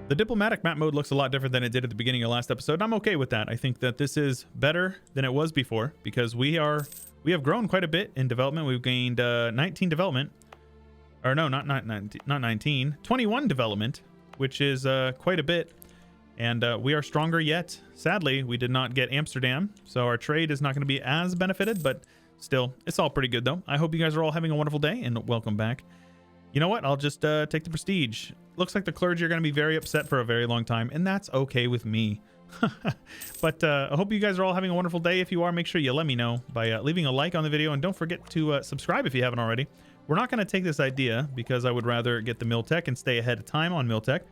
The diplomatic map mode looks a lot different than it did at the beginning of last episode. I'm okay with that. I think that this is better than it was before because we have grown quite a bit in development. We've gained 19 development. Or no, not 19. 21 development, which is quite a bit. And we are stronger yet. Sadly, we did not get Amsterdam, so our trade is not going to be as benefited, but still, it's all pretty good though. I hope you guys are all having a wonderful day and welcome back. You know what? I'll just take the prestige. Looks like the clergy are going to be very upset for a very long time, and that's okay with me. But I hope you guys are all having a wonderful day. If you are, make sure you let me know by leaving a like on the video, and don't forget to subscribe if you haven't already. We're not going to take this idea because I would rather get the mill tech and stay ahead of time on mill tech.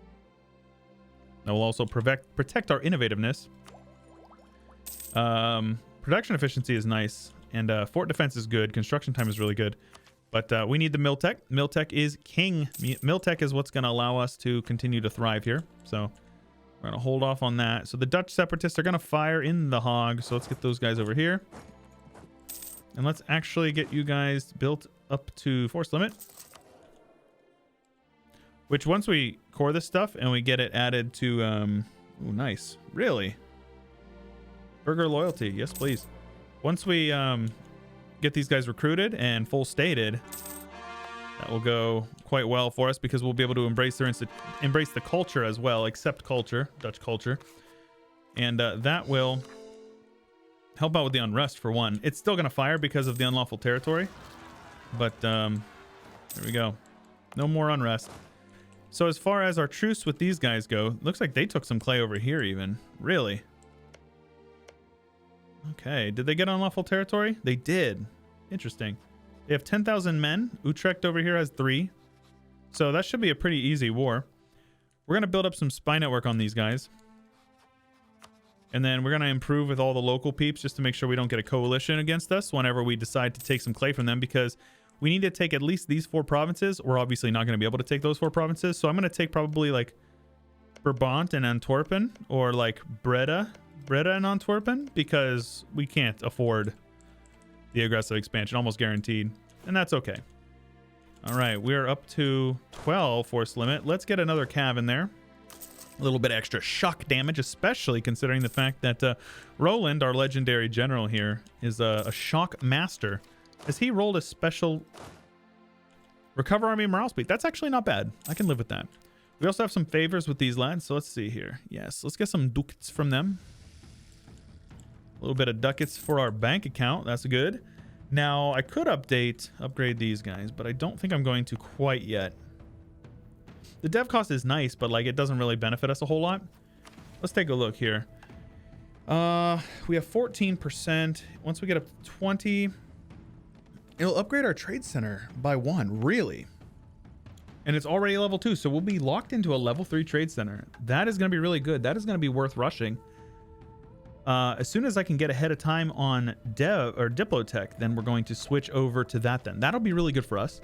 That will also protect our innovativeness. Production efficiency is nice, and fort defense is good. Construction time is really good. But we need the mill tech. Mill tech is king. Mill tech is what's going to allow us to continue to thrive here. So we're going to hold off on that. So the Dutch separatists are going to fire in the hog. So let's get those guys over here. And let's actually get you guys built up to force limit. Which once we core this stuff and we get it added to... ooh, nice. Really? Burger loyalty. Yes, please. Once we... get these guys recruited and full stated, that will go quite well for us because we'll be able to embrace the culture as well, accept culture, Dutch culture, and that will help out with the unrest for one. It's still going to fire because of the unlawful territory, but there we go, no more unrest. So as far as our truce with these guys go, looks like they took some clay over here even. Really? Okay, did they get unlawful territory? They did. Interesting. They have 10,000 men. Utrecht over here has 3. So that should be a pretty easy war. We're going to build up some spy network on these guys. And then we're going to improve with all the local peeps just to make sure we don't get a coalition against us whenever we decide to take some clay from them, because we need to take at least these 4 provinces. We're obviously not going to be able to take those 4 provinces. So I'm going to take probably like Brabant and Antwerpen, or like Breda and Antwerpen, because we can't afford the aggressive expansion, almost guaranteed, and that's okay. All right, we're up to 12 force limit. Let's get another cav in there. A little bit extra shock damage, especially considering the fact that Roland, our legendary general here, is a shock master, as he rolled a special recover army morale speed. That's actually not bad. I can live with that. We also have some favors with these lads, so let's see here. Yes, let's get some ducats from them. A little bit of ducats for our bank account. That's good. Now, I could upgrade these guys, but I don't think I'm going to quite yet. The dev cost is nice, but like it doesn't really benefit us a whole lot. Let's take a look here. We have 14%. Once we get up to 20, it'll upgrade our trade center by 1. Really? And it's already level 2, so we'll be locked into a level 3 trade center. That is going to be really good. That is going to be worth rushing. As soon as I can get ahead of time on dev or Diplotech, then we're going to switch over to that then. That'll be really good for us.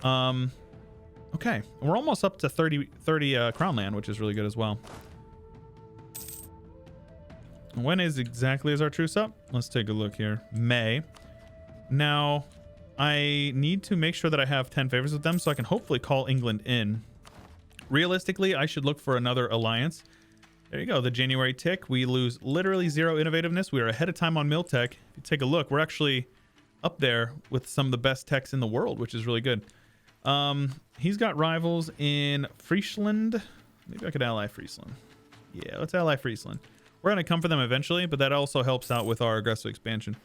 Okay, we're almost up to 30 crown land, which is really good as well. When is exactly is our truce up? Let's take a look here. May. Now, I need to make sure that I have 10 favors with them so I can hopefully call England in. Realistically, I should look for another alliance. There you go, the January tick. We lose literally 0 innovativeness. We are ahead of time on mill tech. If you take a look, we're actually up there with some of the best techs in the world, which is really good. He's got rivals in Friesland. Maybe I could ally Friesland. Yeah, let's ally Friesland. We're going to come for them eventually, but that also helps out with our aggressive expansion.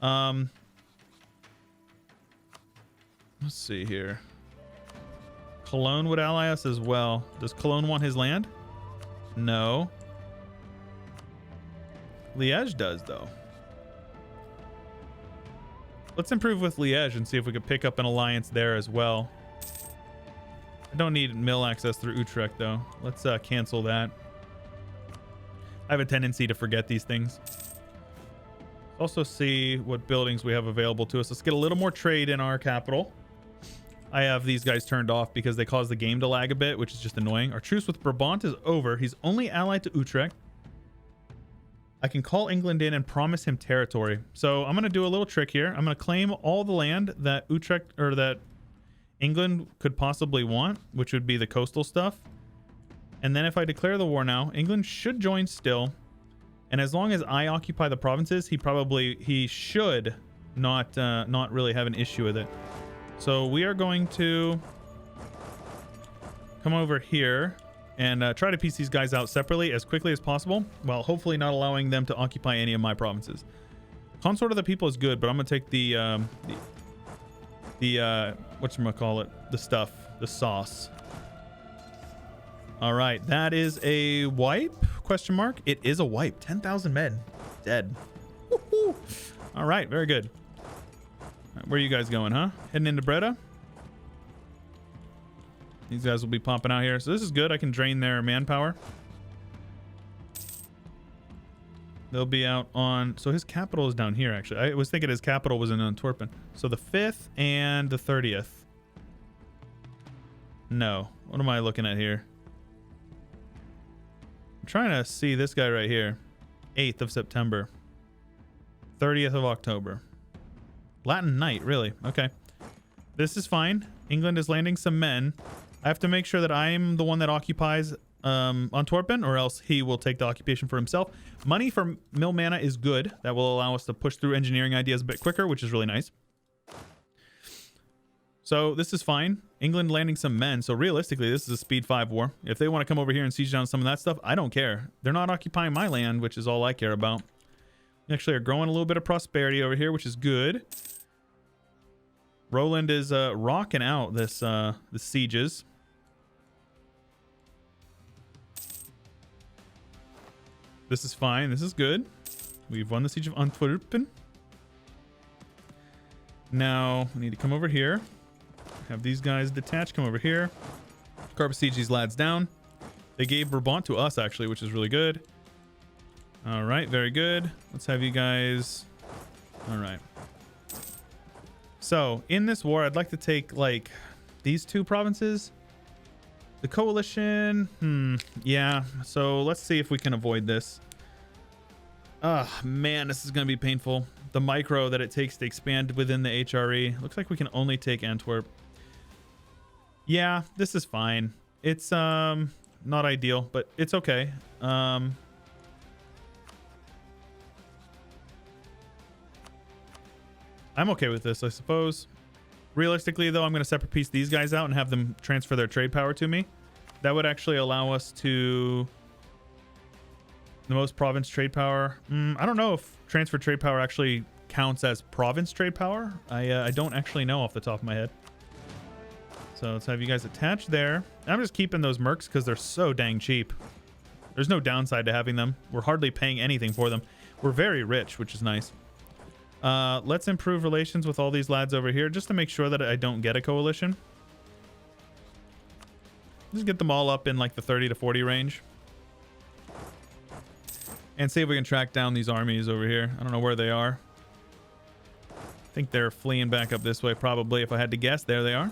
Let's see here. Cologne would ally us as well. Does Cologne want his land? No. Liège does, though. Let's improve with Liège and see if we can pick up an alliance there as well. I don't need mill access through Utrecht, though. Let's cancel that. I have a tendency to forget these things. Also see what buildings we have available to us. Let's get a little more trade in our capital. I have these guys turned off because they cause the game to lag a bit, which is just annoying. Our truce with Brabant is over. He's only allied to Utrecht. I can call England in and promise him territory. So I'm going to do a little trick here. I'm going to claim all the land that Utrecht or that England could possibly want, which would be the coastal stuff. And then if I declare the war now, England should join still. And as long as I occupy the provinces, he should not really have an issue with it. So we are going to come over here and try to piece these guys out separately as quickly as possible, while hopefully not allowing them to occupy any of my provinces. Consort of the People is good, but I'm gonna take the whatchamacallit, the sauce. All right, that is a wipe? Question mark. It is a wipe. 10,000 men dead. Woo-hoo. All right, very good. Where are you guys going, huh? Heading into Breda? These guys will be popping out here. So this is good. I can drain their manpower. They'll be out on... So his capital is down here, actually. I was thinking his capital was in Antwerpen. So the 5th and the 30th. No. What am I looking at here? I'm trying to see this guy right here. 8th of September. 30th of October. Latin Knight, really? Okay. This is fine. England is landing some men. I have to make sure that I'm the one that occupies Antwerpen, or else he will take the occupation for himself. Money for mill mana is good. That will allow us to push through engineering ideas a bit quicker, which is really nice. So this is fine. England landing some men. So realistically, this is a speed 5 war. If they want to come over here and siege down some of that stuff, I don't care. They're not occupying my land, which is all I care about. We actually are growing a little bit of prosperity over here, which is good. Roland is rocking out this the sieges. This is fine. This is good. We've won the siege of Antwerpen. Now we need to come over here. Have these guys detached. Come over here. Carpet siege these lads down. They gave Brabant to us, actually, which is really good. All right, very good. Let's have you guys... All right. So, in this war, I'd like to take, like, these two provinces. The coalition... yeah. So, let's see if we can avoid this. Ah, man, this is going to be painful. The micro that it takes to expand within the HRE. Looks like we can only take Antwerp. Yeah, this is fine. It's, not ideal, but it's okay. I'm okay with this, I suppose. Realistically, though, I'm going to separate piece these guys out and have them transfer their trade power to me. That would actually allow us to... The most province trade power. I don't know if transfer trade power actually counts as province trade power. I don't actually know off the top of my head. So let's have you guys attached there. I'm just keeping those mercs because they're so dang cheap. There's no downside to having them. We're hardly paying anything for them. We're very rich, which is nice. Let's improve relations with all these lads over here just to make sure that I don't get a coalition. Just get them all up in like the 30 to 40 range. And see if we can track down these armies over here. I don't know where they are. I think they're fleeing back up this way probably, if I had to guess. There they are.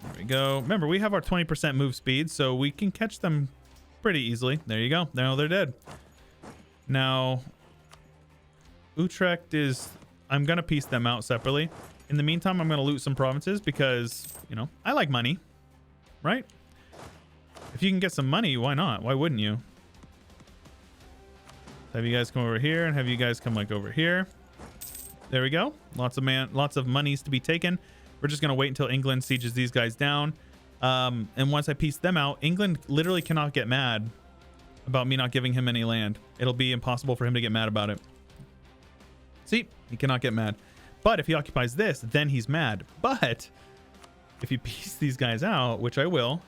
There we go. Remember, we have our 20% move speed, so we can catch them pretty easily. There you go. Now they're dead. Now, Utrecht is... I'm going to piece them out separately. In the meantime, I'm going to loot some provinces because, you know, I like money, right? If you can get some money, why not? Why wouldn't you? Have you guys come over here and have you guys come like over here. There we go. Lots of monies to be taken. We're just going to wait until England sieges these guys down. And once I piece them out, England literally cannot get mad about me not giving him any land. It'll be impossible for him to get mad about it. See, he cannot get mad. But if he occupies this, then he's mad. But if you piece these guys out, which I will.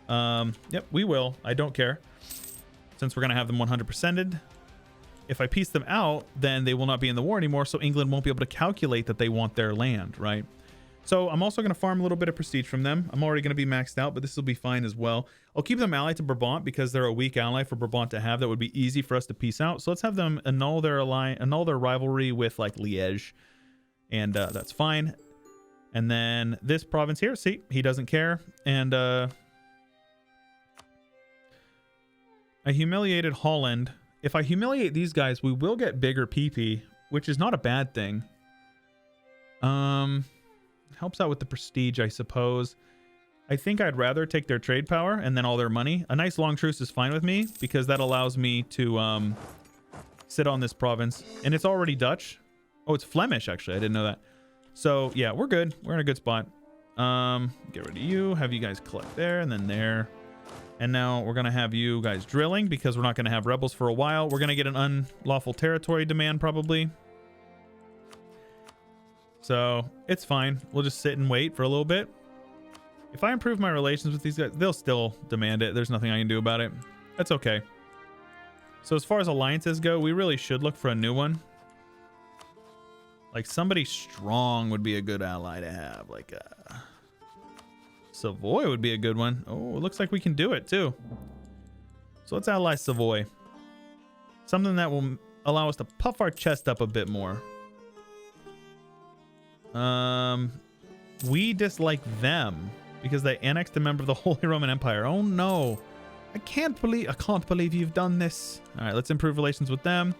Yep, we will. I don't care. Since we're going to have them 100%ed. If I piece them out, then they will not be in the war anymore. So England won't be able to calculate that they want their land, right? So I'm also going to farm a little bit of prestige from them. I'm already going to be maxed out, but this will be fine as well. I'll keep them allied to Brabant because they're a weak ally for Brabant to have. That would be easy for us to piece out. So let's have them annul their rivalry with like Liège. And that's fine. And then this province here, see, he doesn't care. And I humiliated Holland. If I humiliate these guys, we will get bigger PP, which is not a bad thing. Helps out with the prestige, I suppose. I think I'd rather take their trade power and then all their money. A nice long truce is fine with me because that allows me to sit on this province. And it's already Dutch. Oh, it's Flemish, actually. I didn't know that. So, yeah, we're good. We're in a good spot. Get rid of you. Have you guys collect there and then there. And now we're going to have you guys drilling because we're not going to have rebels for a while. We're going to get an unlawful territory demand probably. So, it's fine. We'll just sit and wait for a little bit. If I improve my relations with these guys, they'll still demand it. There's nothing I can do about it. That's okay. So as far as alliances go, we really should look for a new one. Like somebody strong would be a good ally to have. Like Savoy would be a good one. Oh, it looks like we can do it too. So let's ally Savoy. Something that will allow us to puff our chest up a bit more. We dislike them because they annexed a member of the Holy Roman Empire. Oh no. I can't believe you've done this. All right, let's improve relations with them.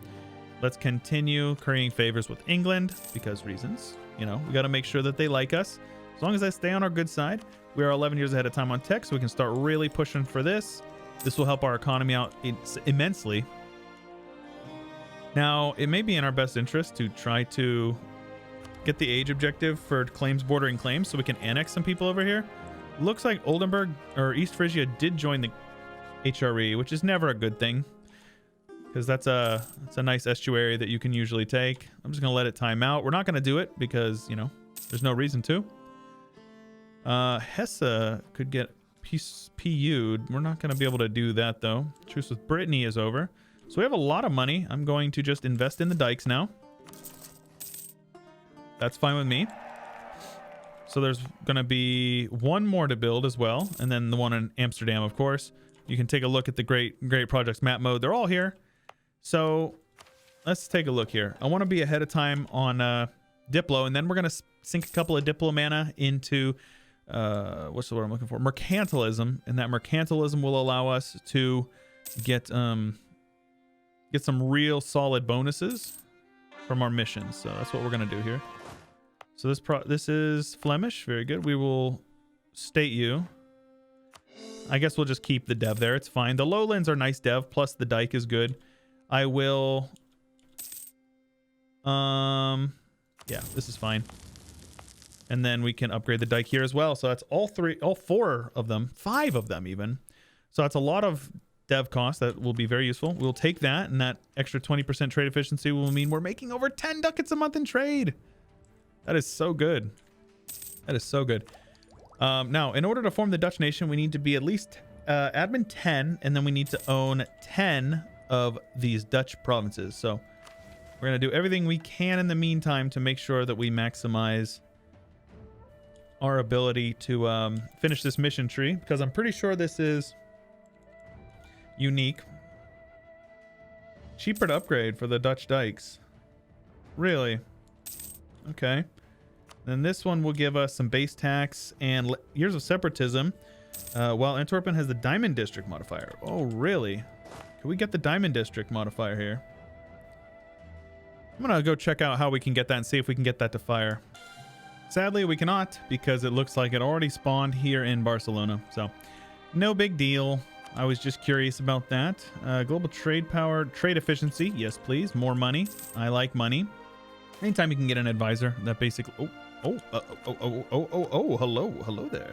Let's continue currying favors with England because reasons. You know, we got to make sure that they like us. As long as they stay on our good side, we are 11 years ahead of time on tech, so we can start really pushing for this. This will help our economy out immensely. Now, it may be in our best interest to try to get the age objective for claims bordering claims so we can annex some people over here. Looks like Oldenburg or East Frisia did join the HRE, which is never a good thing because that's a nice estuary that you can usually take. I'm just gonna let it time out. We're not gonna do it because, you know, there's no reason to. Hesse could get PU'd. We're not gonna be able to do that though. Truce with Brittany is over, so we have a lot of money. I'm going to just invest in the dikes now. That's fine with me. So there's gonna be one more to build as well, and then the one in Amsterdam, of course. You can take a look at the great projects map mode. They're all here. So let's take a look here. I want to be ahead of time on Diplo, and then we're going to sink a couple of Diplo mana into, what's the word I'm looking for? Mercantilism. And that mercantilism will allow us to get some real solid bonuses from our missions. So that's what we're going to do here. So this is Flemish. Very good. We will state you. I guess we'll just keep the dev there. It's fine. The lowlands are nice dev, plus the dike is good. I will... yeah, this is fine. And then we can upgrade the dike here as well. So that's all four of them. 5 of them even. So that's a lot of dev cost that will be very useful. We'll take that, and that extra 20% trade efficiency will mean we're making over 10 ducats a month in trade. That is so good. That is so good. Now, in order to form the Dutch nation, we need to be at least admin 10, and then we need to own 10 of these Dutch provinces. So we're going to do everything we can in the meantime to make sure that we maximize our ability to finish this mission tree, because I'm pretty sure this is unique. Cheaper to upgrade for the Dutch dikes. Really? Okay. Then this one will give us some base tax and years of separatism, while Antwerpen has the Diamond District modifier. Oh, really? Can we get the Diamond District modifier here? I'm going to go check out how we can get that and see if we can get that to fire. Sadly, we cannot because it looks like it already spawned here in Barcelona. So, no big deal. I was just curious about that. Global trade power, trade efficiency. Yes, please. More money. I like money. Anytime you can get an advisor, that basically... hello there.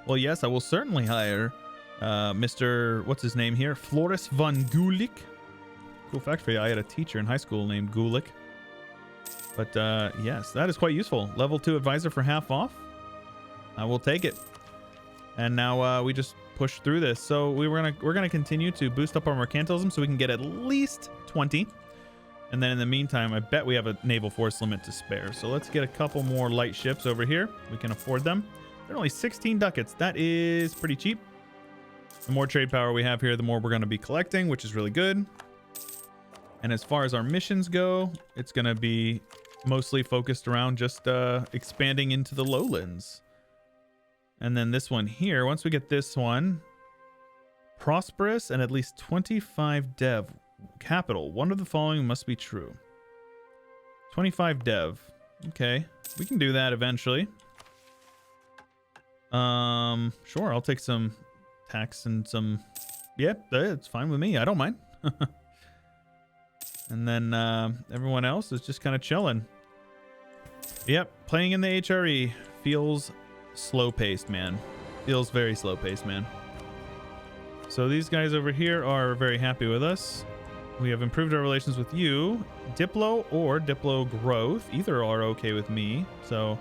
Well, yes, I will certainly hire Mr. What's his name here? Floris van Gulik. Cool fact for you, I had a teacher in high school named Gulik. But yes, that is quite useful. Level 2 advisor for half off. I will take it. And now we just push through this. So we're gonna continue to boost up our mercantilism so we can get at least 20. And then in the meantime, I bet we have a naval force limit to spare. So let's get a couple more light ships over here. We can afford them. They're only 16 ducats. That is pretty cheap. The more trade power we have here, the more we're going to be collecting, which is really good. And as far as our missions go, it's going to be mostly focused around just expanding into the lowlands. And then this one here, once we get this one, prosperous and at least 25 dev. Capital. One of the following must be true. 25 dev. Okay. We can do that eventually. Sure, I'll take some tax and some... Yep, it's fine with me. I don't mind. And then everyone else is just kind of chilling. Yep, playing in the HRE feels slow-paced, man. Feels very slow-paced, man. So these guys over here are very happy with us. We have improved our relations with you. Diplo or Diplo growth. Either are okay with me. So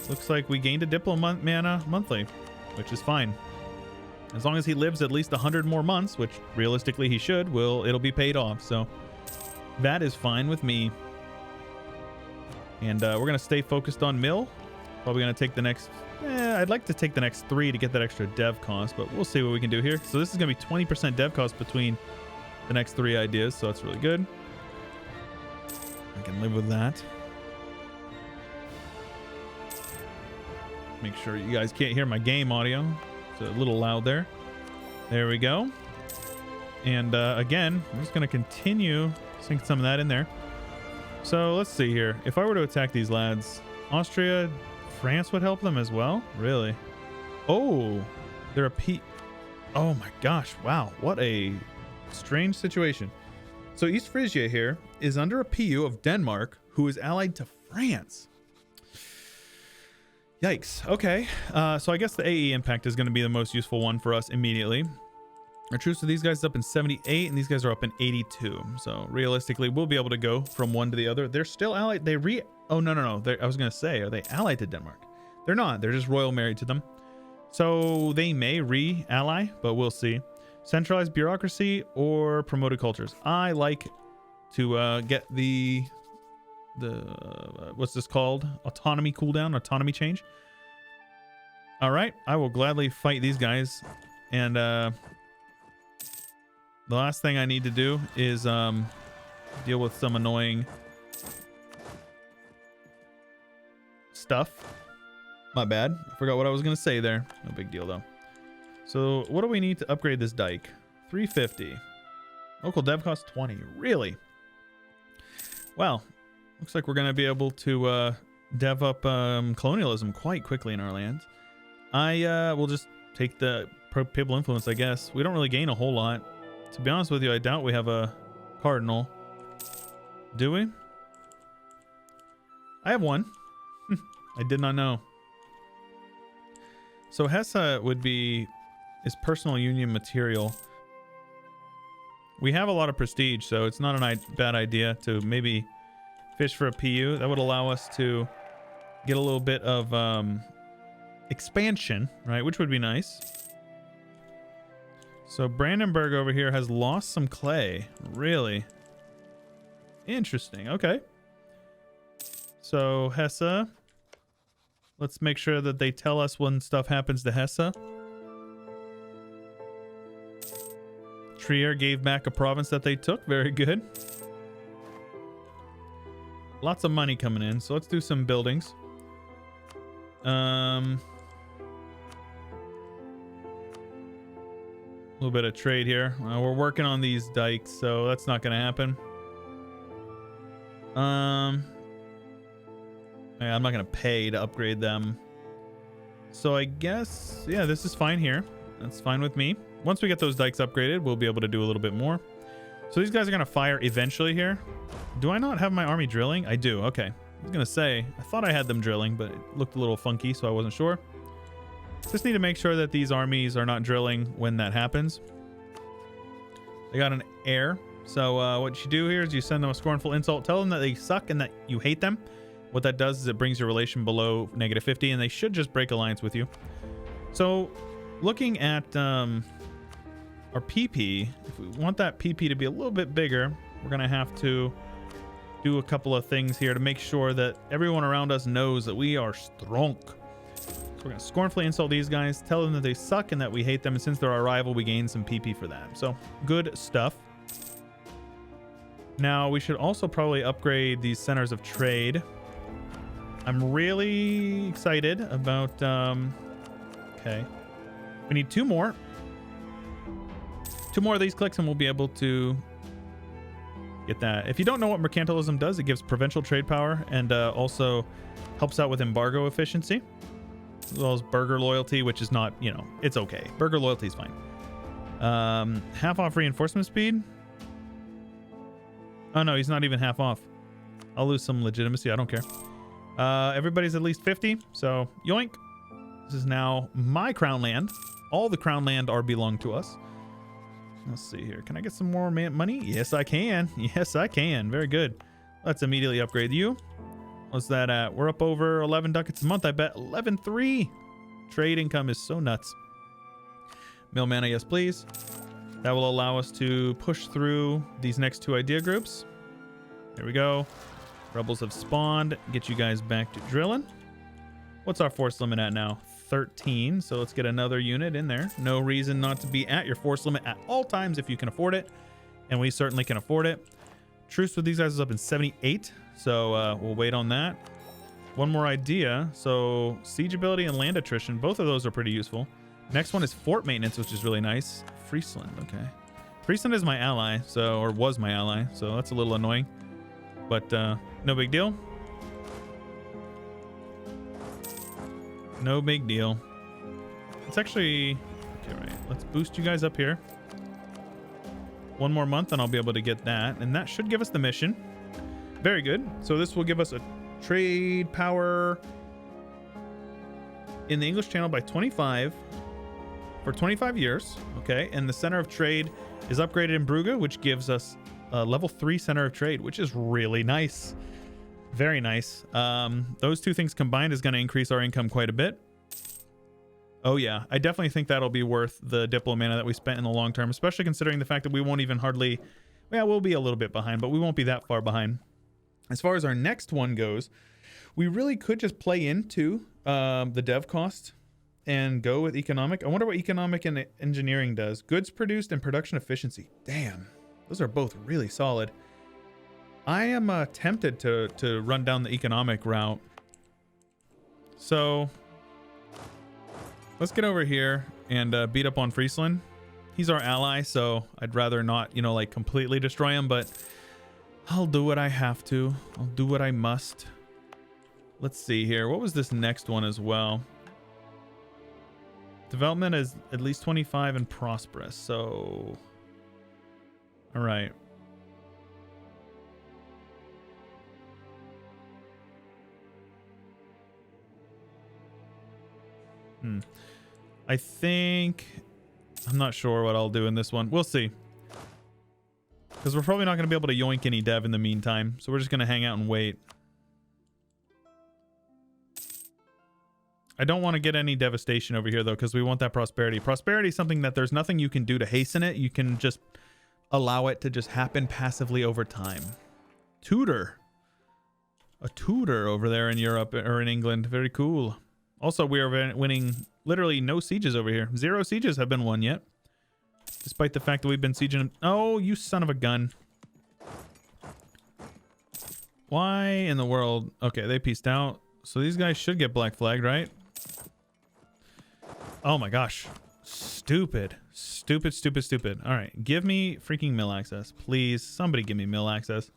looks like we gained a Diplo mana monthly, which is fine. As long as he lives at least 100 more months, which realistically he should, it'll be paid off. So that is fine with me. And we're going to stay focused on Mill. Probably going to take the next... I'd like to take the next 3 to get that extra dev cost, but we'll see what we can do here. So this is going to be 20% dev cost between the next 3 ideas, so that's really good. I can live with that. Make sure you guys can't hear my game audio. It's a little loud there. There we go. And again, I'm just going to continue sink some of that in there. So let's see here. If I were to attack these lads, Austria, France would help them as well? Really? Oh, they're a P... Oh my gosh. Wow. What a strange situation. So East Frisia here is under a PU of Denmark, who is allied to France. Yikes. Okay. So I guess the AE impact is going to be the most useful one for us immediately. Our truce with these guys is up in 78, and these guys are up in 82. So realistically, we'll be able to go from one to the other. They're still allied. Oh, no. I was going to say, are they allied to Denmark? They're not. They're just royal married to them. So they may re-ally, but we'll see. Centralized bureaucracy or promoted cultures. I like to get the what's this called? Autonomy cooldown, autonomy change. All right, I will gladly fight these guys. And the last thing I need to do is deal with some annoying stuff. My bad. I forgot what I was going to say there. No big deal, though. So what do we need to upgrade this dike? 350. Local dev cost 20. Really? Well, looks like we're going to be able to dev up colonialism quite quickly in our lands. I will just take the papal influence, I guess. We don't really gain a whole lot. To be honest with you, I doubt we have a cardinal. Do we? I have one. I did not know. So Hesse would be is personal union material. We have a lot of prestige, so it's not a bad idea to maybe fish for a PU. That would allow us to get a little bit of expansion, right? Which would be nice. So Brandenburg over here has lost some clay. Really? Interesting. Okay. So Hesse. Let's make sure that they tell us when stuff happens to Hesse. Trier gave back a province that they took. Very good. Lots of money coming in. So let's do some buildings. A little bit of trade here. We're working on these dikes, so that's not going to happen. Yeah, I'm not going to pay to upgrade them. So I guess, yeah, this is fine here. That's fine with me. Once we get those dikes upgraded, we'll be able to do a little bit more. So these guys are going to fire eventually here. Do I not have my army drilling? I do. Okay. I was going to say, I thought I had them drilling, but it looked a little funky, so I wasn't sure. Just need to make sure that these armies are not drilling when that happens. They got an heir. So what you do here is you send them a scornful insult. Tell them that they suck and that you hate them. What that does is it brings your relation below -50, and they should just break alliance with you. So looking at our PP, if we want that PP to be a little bit bigger, we're going to have to do a couple of things here to make sure that everyone around us knows that we are strong. So we're going to scornfully insult these guys, tell them that they suck and that we hate them, and since they're our rival, we gain some PP for that. So good stuff. Now we should also probably upgrade these centers of trade. I'm really excited about okay, we need 2 more of these clicks and we'll be able to get that. If you don't know what mercantilism does, it gives provincial trade power and also helps out with embargo efficiency. as well as burger loyalty, which is not, you know, it's okay. Burger loyalty is fine. Half off reinforcement speed. Oh no, he's not even half off. I'll lose some legitimacy. I don't care. Everybody's at least 50, so yoink. This is now my crown land. All the crown land are belong to us. Let's see here. Can I get some more money? Yes, I can. Yes, I can. Very good. Let's immediately upgrade you. What's that at? We're up over 11 ducats a month, I bet. 11.3. Trade income is so nuts. Mill mana, yes, please. That will allow us to push through these next two idea groups. There we go. Rebels have spawned. Get you guys back to drilling. What's our force limit at now? 13. So let's get another unit in there. No reason not to be at your force limit at all times if you can afford it. And we certainly can afford it. Truce with these guys is up in 78. So we'll wait on that. One more idea. So siege ability and land attrition. Both of those are pretty useful. Next one is fort maintenance, which is really nice. Friesland. Okay. Friesland is my ally. So, or was my ally. So that's a little annoying. But no big deal. No big deal. It's actually... Okay, right. Let's boost you guys up here. One more month and I'll be able to get that. And that should give us the mission. Very good. So this will give us a trade power in the English Channel by 25 for 25 years. Okay. And the center of trade is upgraded in Brugge, which gives us a level 3 center of trade, which is really nice. Very nice. Those two things combined is going to increase our income quite a bit. Oh yeah, I definitely think that'll be worth the Diplo mana that we spent in the long term, especially considering the fact that we won't even hardly... Well, we'll be a little bit behind, but we won't be that far behind. As far as our next one goes, we really could just play into the dev cost and go with economic. I wonder what economic and engineering does. Goods produced and production efficiency. Damn, those are both really solid. I am tempted to run down the economic route. So let's get over here and beat up on Friesland. He's our ally, so I'd rather not, you know, like completely destroy him, but I'll do what I have to. I'll do what I must. Let's see here. What was this next one as well? Development is at least 25 and prosperous, so... All right. I think... I'm not sure what I'll do in this one. We'll see. Because we're probably not going to be able to yoink any dev in the meantime. So we're just going to hang out and wait. I don't want to get any devastation over here, though, because we want that prosperity. Prosperity is something that there's nothing you can do to hasten it. You can just allow it to just happen passively over time. Tutor. A tutor over there in Europe or in England. Very cool. Also, we are winning literally no sieges over here. 0 sieges have been won yet. Despite the fact that we've been sieging... Oh, you son of a gun. Why in the world? Okay, they pieced out. So these guys should get black flagged, right? Oh my gosh. Stupid. Stupid, stupid, stupid. All right, give me freaking mill access. Please, somebody give me mill access.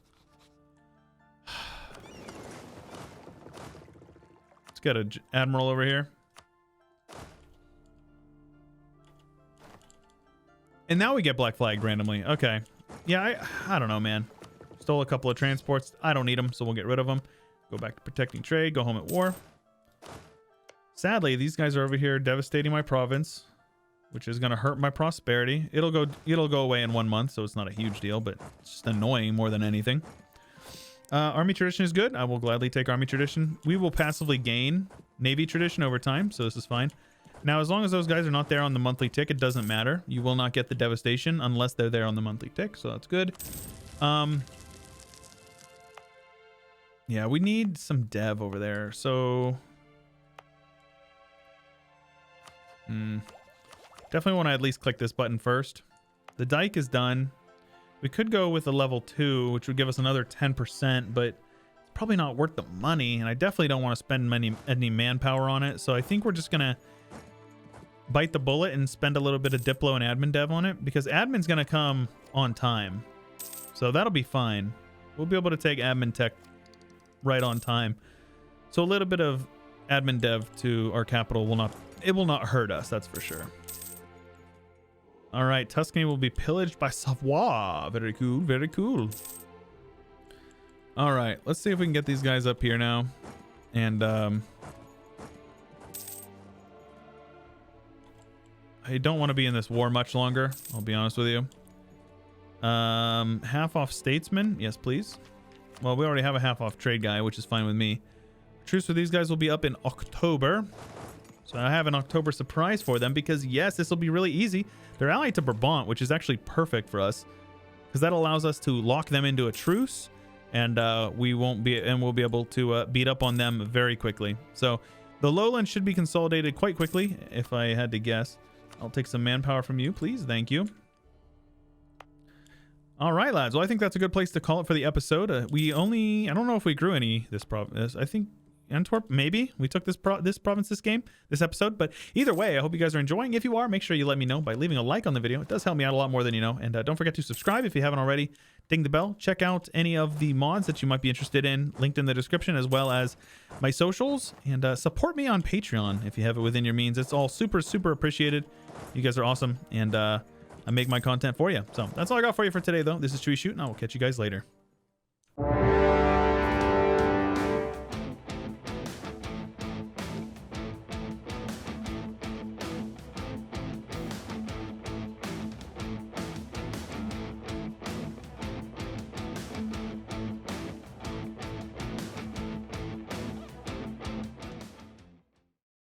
Got an admiral over here. And now we get black flagged randomly. Okay. Yeah, I don't know, man. Stole a couple of transports. I don't need them, so we'll get rid of them. Go back to protecting trade. Go home at war. Sadly, these guys are over here devastating my province, which is going to hurt my prosperity. It'll go away in 1 month, so it's not a huge deal, but it's just annoying more than anything. Army tradition is good. I will gladly take army tradition. We will passively gain navy tradition over time, so this is fine. Now, as long as those guys are not there on the monthly tick, it doesn't matter. You will not get the devastation unless they're there on the monthly tick, so that's good. Yeah, we need some dev over there, so... Definitely want to at least click this button first. The dike is done. We could go with a level 2, which would give us another 10%, but it's probably not worth the money, and I definitely don't want to spend any manpower on it, so I think we're just going to bite the bullet and spend a little bit of Diplo and admin dev on it, because admin's going to come on time, so that'll be fine. We'll be able to take admin tech right on time. So a little bit of admin dev to our capital will not hurt us, that's for sure. All right, Tuscany will be pillaged by Savoy. Very cool, very cool. All right, let's see if we can get these guys up here now. And I don't want to be in this war much longer, I'll be honest with you. Half off statesman, yes please. Well, we already have a half off trade guy, which is fine with me. Truce with these guys will be up in October. So I have an October surprise for them because yes, this will be really easy. They're allied to Brabant, which is actually perfect for us because that allows us to lock them into a truce, and we'll be able to beat up on them very quickly. So the lowland should be consolidated quite quickly, if I had to guess. I'll take some manpower from you, please. Thank you. All right, lads. Well, I think that's a good place to call it for the episode. I don't know if we grew any this province. I think Antwerp, maybe. We took this province this episode. But either way, I hope you guys are enjoying. If you are, make sure you let me know by leaving a like on the video. It does help me out a lot more than you know. And don't forget to subscribe if you haven't already. Ding the bell. Check out any of the mods that you might be interested in, linked in the description, as well as my socials. And support me on Patreon if you have it within your means. It's all super, super appreciated. You guys are awesome. And I make my content for you. So that's all I got for you for today, though. This is Chewyshoot, and I will catch you guys later.